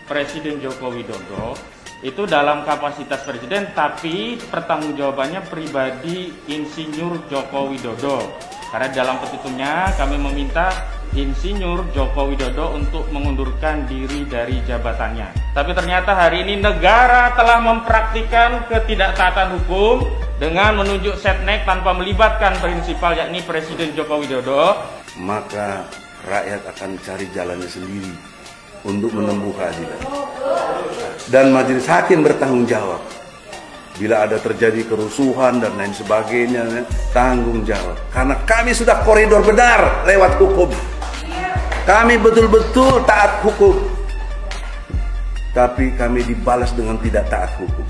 Presiden Joko Widodo itu dalam kapasitas presiden, tapi pertanggungjawabannya pribadi Insinyur Joko Widodo. Karena dalam petitumnya kami meminta Insinyur Joko Widodo untuk mengundurkan diri dari jabatannya. Tapi ternyata hari ini negara telah mempraktikkan ketidaktaatan hukum dengan menunjuk setnek tanpa melibatkan prinsipal, yakni Presiden Joko Widodo. Maka rakyat akan cari jalannya sendiri untuk menempuh keadilan. Dan majelis hakim bertanggung jawab. Bila ada terjadi kerusuhan dan lain sebagainya, tanggung jawab. Karena kami sudah koridor benar lewat hukum. Kami betul-betul taat hukum. Tapi kami dibalas dengan tidak taat hukum.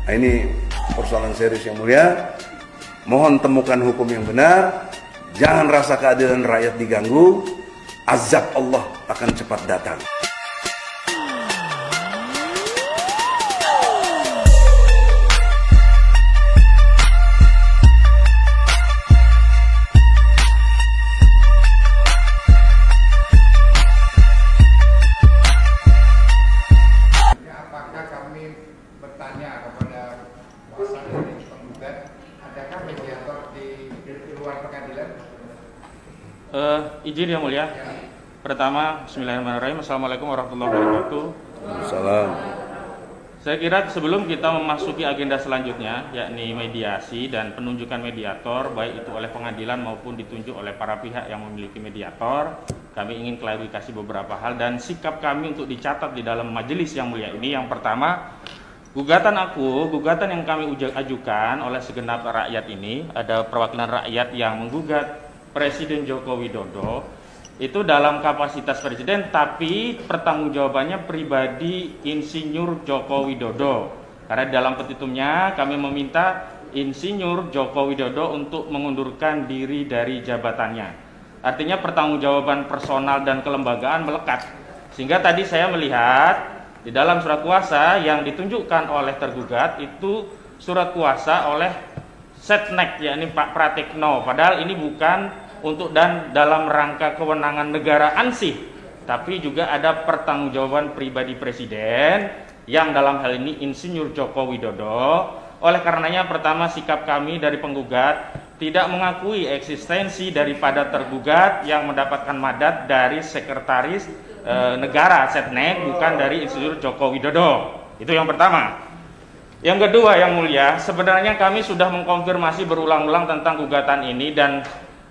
Nah, ini persoalan serius yang mulia. Mohon temukan hukum yang benar. Jangan rasa keadilan rakyat diganggu. Azab Allah akan cepat datang. Apakah kami bertanya kepada kuasa dari penggugat, adakah mediator di luar pengadilan? Izin yang mulia. Pertama, bismillahirrahmanirrahim. Assalamualaikum warahmatullahi wabarakatuh. Salam. Saya kira sebelum kita memasuki agenda selanjutnya, yakni mediasi dan penunjukan mediator, baik itu oleh pengadilan maupun ditunjuk oleh para pihak yang memiliki mediator, kami ingin klarifikasi beberapa hal dan sikap kami untuk dicatat di dalam majelis yang mulia ini. Yang pertama, gugatan yang kami ajukan oleh segenap rakyat ini, ada perwakilan rakyat yang menggugat Presiden Joko Widodo itu dalam kapasitas presiden, tapi pertanggungjawabannya pribadi Insinyur Joko Widodo. Karena dalam petitumnya kami meminta Insinyur Joko Widodo untuk mengundurkan diri dari jabatannya. Artinya pertanggungjawaban personal dan kelembagaan melekat. Sehingga tadi saya melihat di dalam surat kuasa yang ditunjukkan oleh tergugat itu surat kuasa oleh setnek, yakni Pak Pratikno. Padahal ini bukan untuk dan dalam rangka kewenangan negara ansih, tapi juga ada pertanggungjawaban pribadi presiden yang dalam hal ini Insinyur Joko Widodo. Oleh karenanya, pertama, sikap kami dari penggugat tidak mengakui eksistensi daripada tergugat yang mendapatkan mandat dari sekretaris negara setnek, bukan dari Insinyur Joko Widodo. Itu yang pertama. Yang kedua yang mulia, sebenarnya kami sudah mengkonfirmasi berulang-ulang tentang gugatan ini dan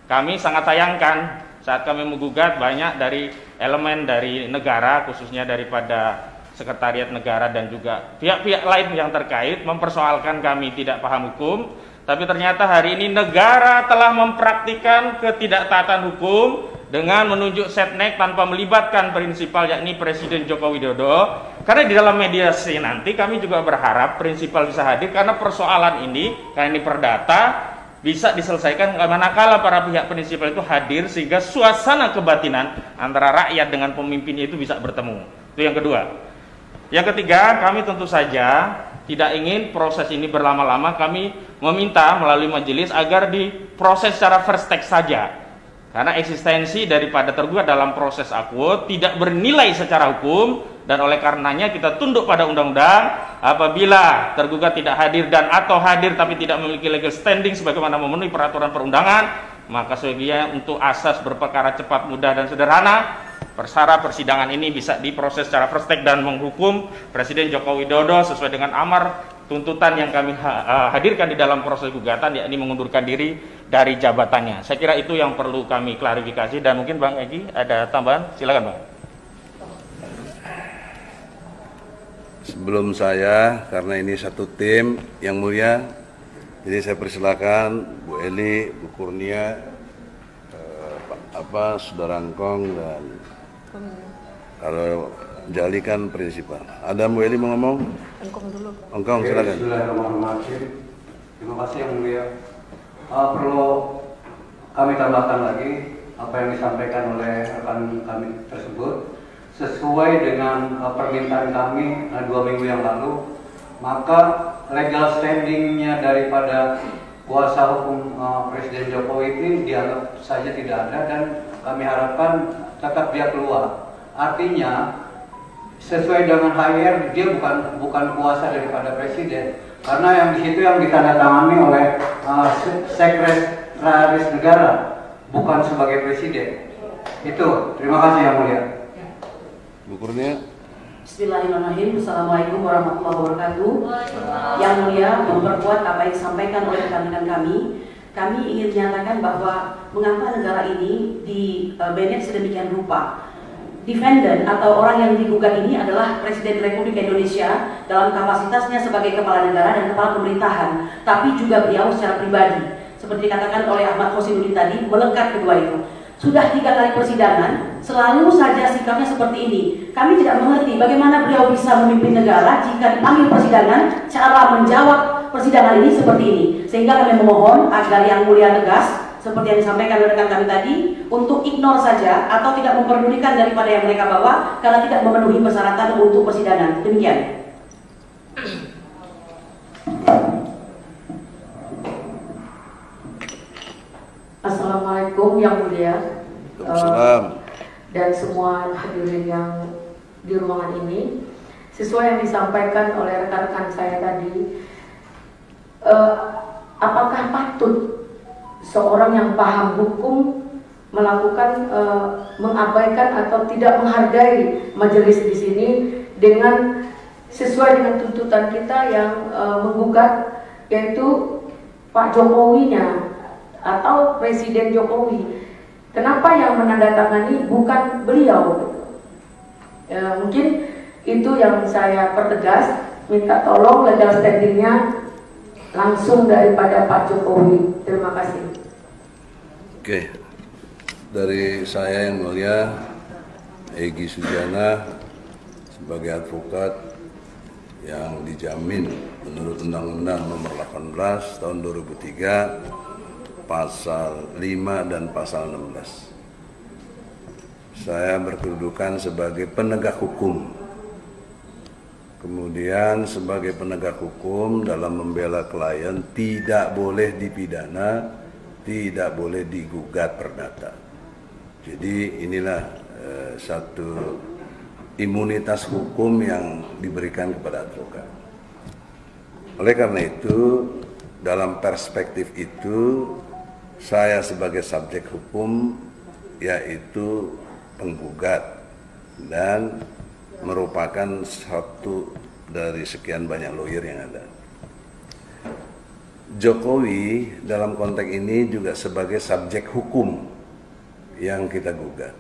kami sangat sayangkan saat kami menggugat banyak dari elemen dari negara, khususnya daripada sekretariat negara dan juga pihak-pihak lain yang terkait mempersoalkan kami tidak paham hukum. Tapi ternyata hari ini negara telah mempraktikkan ketidaktaatan hukum dengan menunjuk setnek tanpa melibatkan prinsipal, yakni Presiden Joko Widodo. Karena di dalam mediasi nanti kami juga berharap prinsipal bisa hadir, karena persoalan ini, karena ini perdata, bisa diselesaikan manakala para pihak prinsipal itu hadir, sehingga suasana kebatinan antara rakyat dengan pemimpinnya itu bisa bertemu. Itu yang kedua. Yang ketiga, kami tentu saja tidak ingin proses ini berlama-lama. Kami meminta melalui majelis agar diproses secara first take saja, karena eksistensi daripada tergugat dalam proses akuo tidak bernilai secara hukum. Dan oleh karenanya kita tunduk pada undang-undang. Apabila tergugat tidak hadir dan atau hadir tapi tidak memiliki legal standing sebagaimana memenuhi peraturan perundangan, maka sebaiknya untuk asas berperkara cepat, mudah dan sederhana, persara persidangan ini bisa diproses secara first take dan menghukum Presiden Joko Widodo sesuai dengan amar tuntutan yang kami hadirkan di dalam proses gugatan, yakni mengundurkan diri dari jabatannya. Saya kira itu yang perlu kami klarifikasi. Dan mungkin Bang Egi ada tambahan, silakan Bang. Sebelum saya, karena ini satu tim yang mulia, jadi saya persilakan Bu Eli, Bu Kurnia, Saudara Engkong, dan kalau Jali kan prinsipal. Ada Bu Eli mau ngomong? Engkong dulu. Engkong, silakan. Bismillahirrahmanirrahim. Terima kasih yang mulia. Perlu kami tambahkan lagi apa yang disampaikan oleh rekan kami tersebut. Sesuai dengan permintaan kami 2 minggu yang lalu, maka legal standingnya daripada kuasa hukum Presiden Jokowi ini dianggap saja tidak ada, dan kami harapkan tetap dia keluar. Artinya sesuai dengan HIR dia bukan kuasa daripada presiden, karena yang di situ yang ditandatangani oleh sekretaris negara, bukan sebagai presiden. Itu. Terima kasih Yang Mulia. Bu Kurnia. Bismillahirrahmanirrahim. Assalamualaikum warahmatullahi wabarakatuh. Yang Mulia, memperkuat apa yang disampaikan oleh rekan-rekan kami ingin menyatakan bahwa mengapa negara ini di manage sedemikian rupa. Defendant atau orang yang digugat ini adalah Presiden Republik Indonesia dalam kapasitasnya sebagai kepala negara dan kepala pemerintahan, tapi juga beliau secara pribadi, seperti dikatakan oleh Ahmad Khosinuddin tadi, melekat kedua itu. Sudah 3 kali persidangan, selalu saja sikapnya seperti ini. Kami tidak mengerti bagaimana beliau bisa memimpin negara jika dipanggil persidangan, cara menjawab persidangan ini seperti ini. Sehingga kami memohon agar Yang Mulia tegas, seperti yang disampaikan oleh rekan kami tadi, untuk ignore saja atau tidak memperdulikan daripada yang mereka bawa karena tidak memenuhi persyaratan untuk persidangan. Demikian. Assalamualaikum Yang Mulia dan semua hadirin yang di ruangan ini. Sesuai yang disampaikan oleh rekan-rekan saya tadi, apakah patut seorang yang paham hukum melakukan mengabaikan atau tidak menghargai majelis di sini dengan sesuai dengan tuntutan kita yang menggugat, yaitu Pak Jokowinya atau Presiden Jokowi. Kenapa yang menandatangani bukan beliau? Mungkin itu yang saya pertegas, minta tolong legal standingnya langsung daripada Pak Jokowi. Terima kasih. Oke, dari saya Yang Mulia Egy Sujana sebagai advokat yang dijamin menurut Undang-Undang Nomor 18 Tahun 2003 Pasal 5 dan Pasal 16. Saya berkedudukan sebagai penegak hukum. Kemudian sebagai penegak hukum dalam membela klien tidak boleh dipidana, tidak boleh digugat perdata. Jadi inilah satu imunitas hukum yang diberikan kepada advokat. Oleh karena itu, dalam perspektif itu, saya sebagai subjek hukum yaitu penggugat dan merupakan satu dari sekian banyak lawyer yang ada. Jokowi dalam konteks ini juga sebagai subjek hukum yang kita gugat.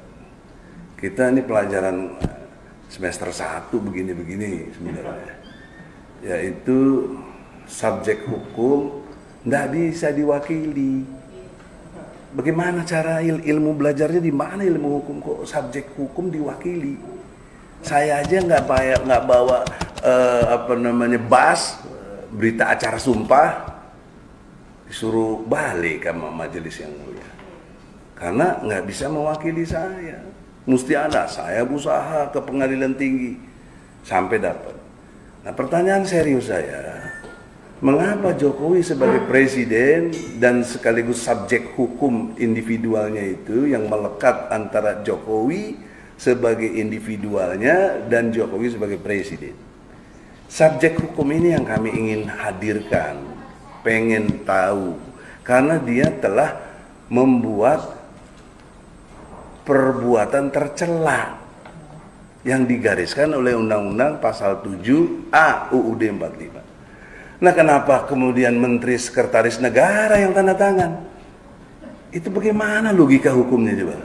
Kita ini pelajaran semester 1 begini-begini sebenarnya, yaitu subjek hukum tidak bisa diwakili. Bagaimana cara ilmu belajarnya, di mana ilmu hukum kok subjek hukum diwakili? Saya aja nggak bawa bas berita acara sumpah, disuruh balik sama majelis yang mulia karena nggak bisa mewakili saya. Mesti ada saya berusaha ke pengadilan tinggi sampai dapat. Nah, pertanyaan serius saya, mengapa Jokowi sebagai presiden dan sekaligus subjek hukum individualnya itu yang melekat antara Jokowi sebagai individualnya dan Jokowi sebagai presiden? Subjek hukum ini yang kami ingin hadirkan, pengen tahu, karena dia telah membuat perbuatan tercela yang digariskan oleh Undang-Undang Pasal 7A UUD 45. Nah, kenapa kemudian Menteri Sekretaris Negara yang tanda tangan? Itu bagaimana logika hukumnya coba?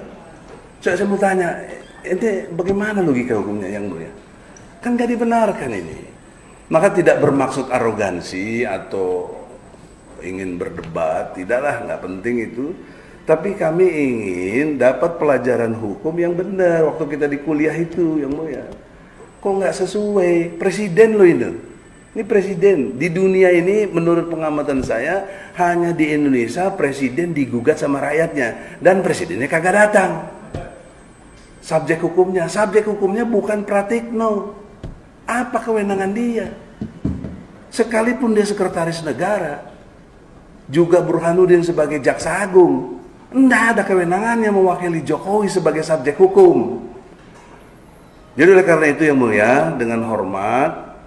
Saya mau tanya, itu bagaimana logika hukumnya Yang Mulia? Kan gak dibenarkan ini. Maka tidak bermaksud arogansi atau ingin berdebat, tidaklah, nggak penting itu. Tapi kami ingin dapat pelajaran hukum yang benar waktu kita di kuliah itu Yang Mulia. Kok nggak sesuai? Presiden loh ini. Ini presiden di dunia ini, menurut pengamatan saya, hanya di Indonesia presiden digugat sama rakyatnya dan presidennya kagak datang. Subjek hukumnya bukan Pratikno. Apa kewenangan dia? Sekalipun dia sekretaris negara, juga Burhanuddin sebagai jaksa agung, tidak ada kewenangannya mewakili Jokowi sebagai subjek hukum. Jadi oleh karena itu yang mulia, dengan hormat,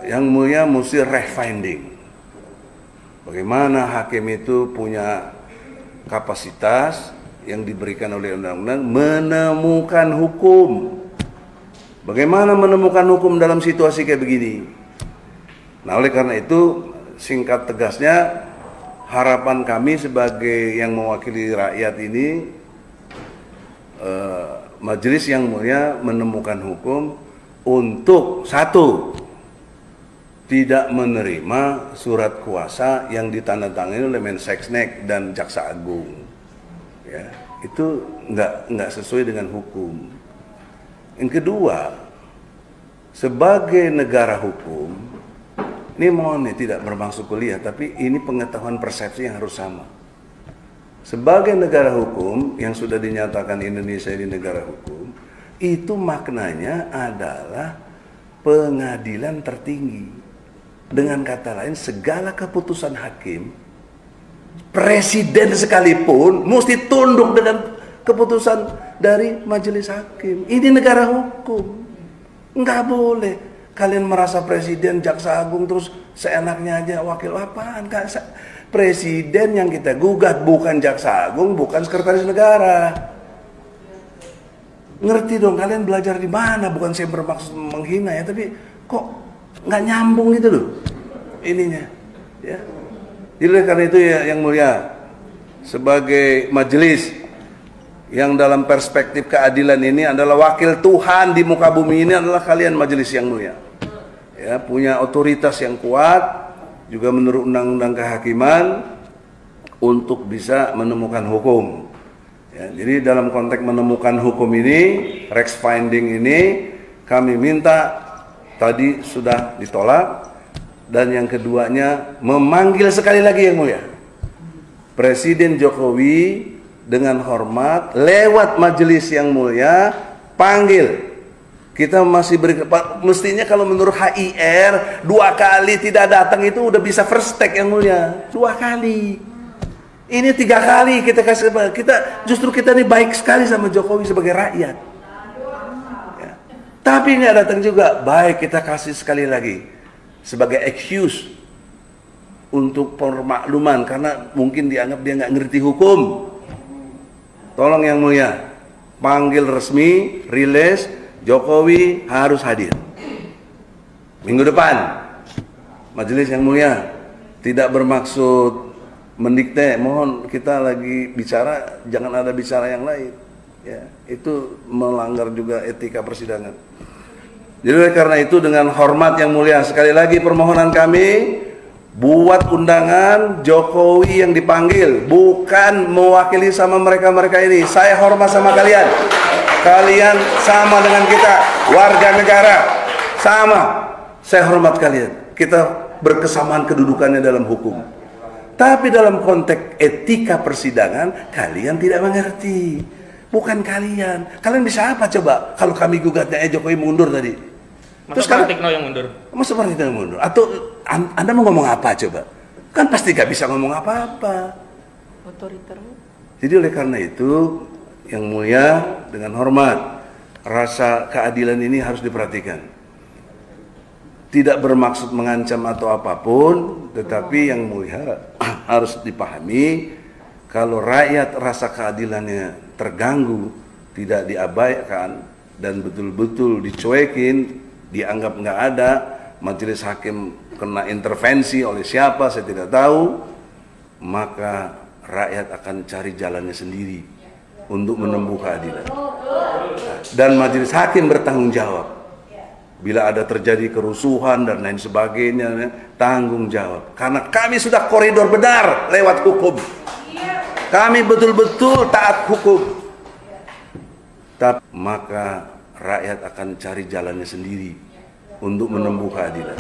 yang mulia mesti refining. Bagaimana hakim itu punya kapasitas yang diberikan oleh undang-undang menemukan hukum. Bagaimana menemukan hukum dalam situasi kayak begini? Nah, oleh karena itu, singkat tegasnya, harapan kami sebagai yang mewakili rakyat ini, majelis yang mulia menemukan hukum untuk satu, tidak menerima surat kuasa yang ditandatangani oleh Mensesnek dan Jaksa Agung. Ya, itu nggak sesuai dengan hukum. Yang kedua, sebagai negara hukum, ini mohon tidak bermaksud kuliah, tapi ini pengetahuan persepsi yang harus sama. Sebagai negara hukum yang sudah dinyatakan Indonesia ini negara hukum, itu maknanya adalah pengadilan tertinggi. Dengan kata lain, segala keputusan hakim, presiden sekalipun mesti tunduk dengan keputusan dari majelis hakim. Ini negara hukum. Nggak boleh kalian merasa presiden, jaksa agung terus seenaknya aja wakil apaan? Presiden yang kita gugat bukan jaksa agung, bukan sekretaris negara. Ngerti dong, kalian belajar di mana? Bukan saya bermaksud menghina ya, tapi kok nggak nyambung gitu loh ininya. Ya. Jadi karena itu ya yang mulia, sebagai majelis yang dalam perspektif keadilan ini adalah wakil Tuhan di muka bumi ini adalah kalian majelis yang mulia. Ya, punya otoritas yang kuat juga menurut undang-undang kehakiman untuk bisa menemukan hukum. Ya, jadi dalam konteks menemukan hukum ini, Rex finding ini kami minta tadi sudah ditolak, dan yang keduanya memanggil sekali lagi yang mulia Presiden Jokowi dengan hormat lewat majelis yang mulia, panggil. Kita masih mestinya kalau menurut HIR 2 kali tidak datang itu udah bisa first take yang mulia. 2 kali. Ini 3 kali kita kasih, justru kita ini baik sekali sama Jokowi sebagai rakyat. Ya. Tapi nggak datang juga, baik kita kasih sekali lagi sebagai excuse untuk permakluman karena mungkin dianggap dia nggak ngerti hukum. Tolong yang mulia, panggil resmi, rilis. Jokowi harus hadir minggu depan. Majelis yang mulia tidak bermaksud mendikte, mohon kita lagi bicara, jangan ada bicara yang lain ya, itu melanggar juga etika persidangan. Jadi karena itu dengan hormat yang mulia, sekali lagi permohonan kami, buat undangan Jokowi yang dipanggil, bukan mewakili sama mereka-mereka ini. Saya hormat sama kalian. Kalian sama dengan kita, warga negara, sama. Saya hormat kalian. Kita berkesamaan kedudukannya dalam hukum. Tapi dalam konteks etika persidangan, kalian tidak mengerti. Bukan kalian. Kalian bisa apa coba? Kalau kami gugatnya Jokowi mundur tadi. Terus kan Pratikno yang mundur. Masa Pratikno yang mundur? Atau Anda mau ngomong apa coba? Kan pasti gak bisa ngomong apa-apa. Otoriter. Jadi oleh karena itu, yang mulia dengan hormat, rasa keadilan ini harus diperhatikan. Tidak bermaksud mengancam atau apapun, tetapi yang mulia harus dipahami kalau rakyat rasa keadilannya terganggu, tidak diabaikan dan betul-betul dicuekin, dianggap nggak ada, majelis hakim kena intervensi oleh siapa saya tidak tahu, maka rakyat akan cari jalannya sendiri untuk menempuh keadilan. Dan majelis hakim bertanggung jawab. Bila ada terjadi kerusuhan dan lain sebagainya, tanggung jawab. Karena kami sudah koridor benar lewat hukum. Kami betul-betul taat hukum. Tapi maka rakyat akan cari jalannya sendiri untuk menempuh keadilan.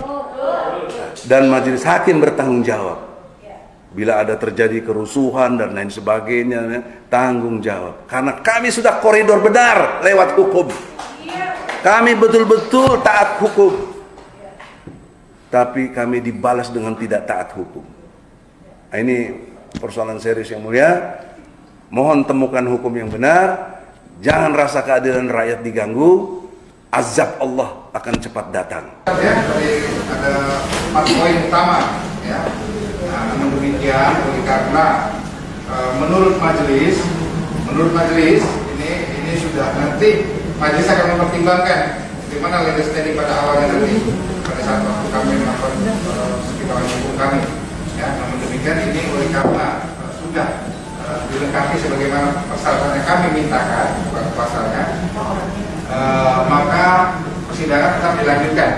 Dan majelis hakim bertanggung jawab. Bila ada terjadi kerusuhan dan lain sebagainya, tanggung jawab. Karena kami sudah koridor benar lewat hukum. Kami betul-betul taat hukum. Tapi kami dibalas dengan tidak taat hukum. Nah, ini persoalan serius yang mulia. Mohon temukan hukum yang benar. Jangan rasa keadilan rakyat diganggu. azab Allah akan cepat datang. Ya, tadi ada 4 poin utama, ya. Namun demikian, karena menurut majelis ini sudah nanti majelis akan mempertimbangkan bagaimana legal standing pada awalnya nanti pada saat waktu kami melakukan sekitaran hukum kami. Ya, namun demikian ini oleh karena sudah dilengkapi sebagaimana persyaratan yang kami mintakan, bukan pasalnya, maka persidangan tetap dilanjutkan,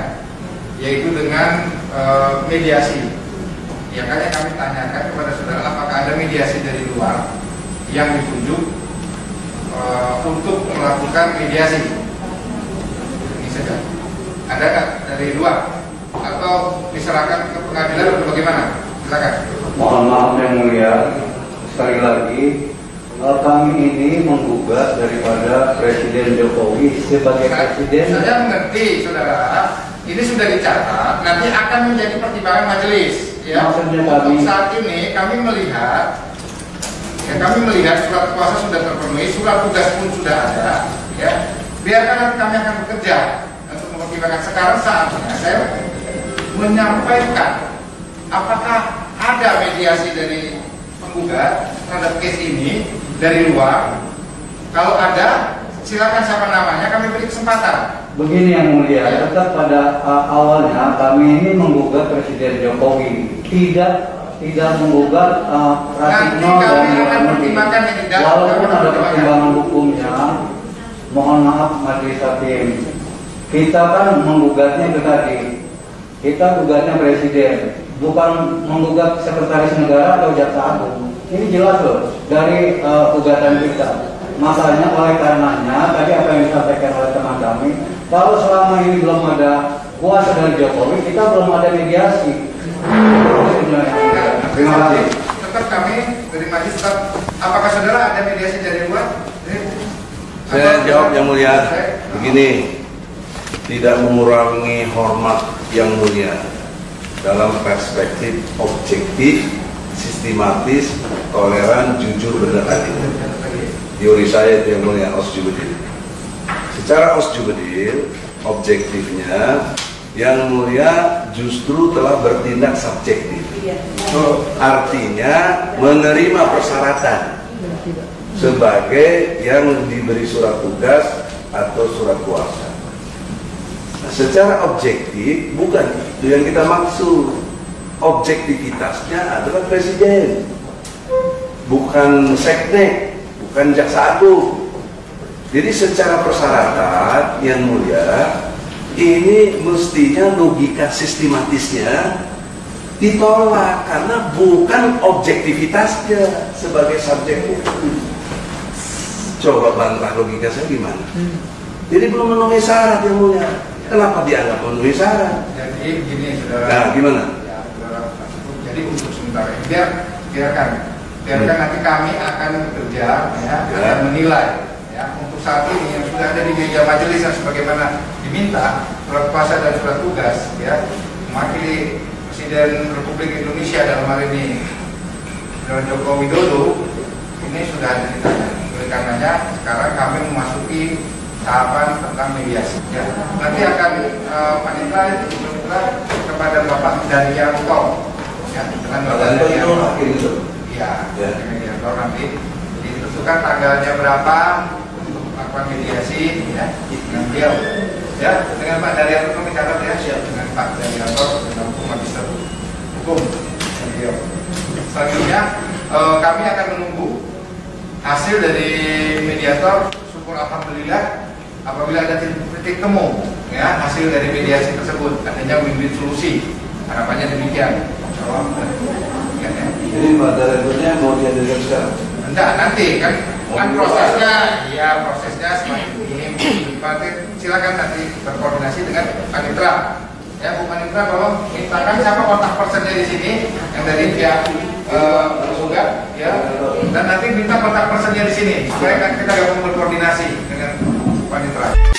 yaitu dengan mediasi. Ya, kan yang kami tanyakan kepada saudara, apakah ada mediasi dari luar yang ditunjuk untuk melakukan mediasi? Ini saja. Ada nggak dari luar atau diserahkan ke pengadilan atau bagaimana? Silakan. Mohon maaf yang mulia, sekali lagi kami ini menggugat daripada Presiden Jokowi sebagai presiden. Saya mengerti, saudara. Ini sudah dicatat, nanti akan menjadi pertimbangan majelis. Ya. Untuk saat ini kami melihat surat kuasa sudah terpenuhi, surat tugas pun sudah ada. Ya. Biarkan nanti kami akan bekerja untuk mempertimbangkan. Sekarang saatnya saya menyampaikan apakah ada mediasi dari penggugat terhadap case ini dari luar. Kalau ada, silakan siapa namanya, kami beri kesempatan. Begini yang mulia, tetap pada awalnya kami ini menggugat Presiden Jokowi, tidak menggugat Pratikno dan Muhammad. Walaupun ada pertimbangan hukumnya, mohon maaf majelis hakim, kita kan menggugatnya ke tadi, kita gugatnya Presiden, bukan menggugat Sekretaris Negara atau Jaksa Agung. Ini jelas loh dari gugatan kita. Makanya oleh karenanya tadi apa yang disampaikan oleh teman kami, kalau selama ini belum ada kuasa dari Jokowi, kita belum ada mediasi. Terima kasih. Tetap kami dari majelis tetap, apakah saudara ada mediasi dari luar? Saya jawab yang mulia begini, tidak mengurangi hormat yang mulia dalam perspektif objektif, sistematis, toleran, jujur, benar adil. Teori saya itu yang mulia osjubedil. Secara osjubedil, objektifnya yang mulia justru telah bertindak subjektif. Artinya menerima persyaratan sebagai yang diberi surat tugas atau surat kuasa. Nah, secara objektif bukan itu yang kita maksud. Objektivitasnya adalah presiden, bukan seknek, bukan jaksa agung. Jadi secara persyaratan yang mulia ini mestinya logika sistematisnya ditolak karena bukan objektivitasnya sebagai subjek hukum. Coba bantah logika saya gimana? Jadi belum memenuhi syarat yang mulia. Kenapa dianggap memenuhi syarat? Jadi begini, saudara. Nah, gimana? Ya, saudara. Jadi untuk sementara ini biarkan nanti kami akan bekerja, ya, akan menilai. Ya, untuk saat ini yang sudah ada di meja majelis yang sebagaimana diminta surat kuasa dan surat tugas, ya, mewakili Presiden Republik Indonesia dalam hal ini Joko Widodo, ini sudah ada di tangan. Oleh karenanya sekarang kami memasuki tahapan tentang mediasi. Ya, nanti akan panitera kepada Bapak Daryanto, ya, dengan Bapak Daryanto. Iya, mediator nanti ditentukan tanggalnya berapa untuk melakukan mediasi, ya, dengan beliau. Ya, dengan Pak Daryanto kami catat ya, dengan Pak Daryanto dengan hukum magister hukum beliau. Selanjutnya kami akan menunggu hasil dari mediator. Syukur alhamdulillah apabila ada titik temu, ya, hasil dari mediasi tersebut adanya win-win solusi, harapannya demikian. Ya. Jadi Pak Daryantonya mau dihadirkan sekarang? Enggak, nanti kan prosesnya, ya prosesnya semakin ini. Silakan nanti berkoordinasi dengan panitera. Ya, Bu Panitera, bahwa mintakan siapa kontak personnya di sini yang dari pihak juga, ya, dan nanti minta kontak personnya di sini supaya kan kita gabung berkoordinasi dengan panitera.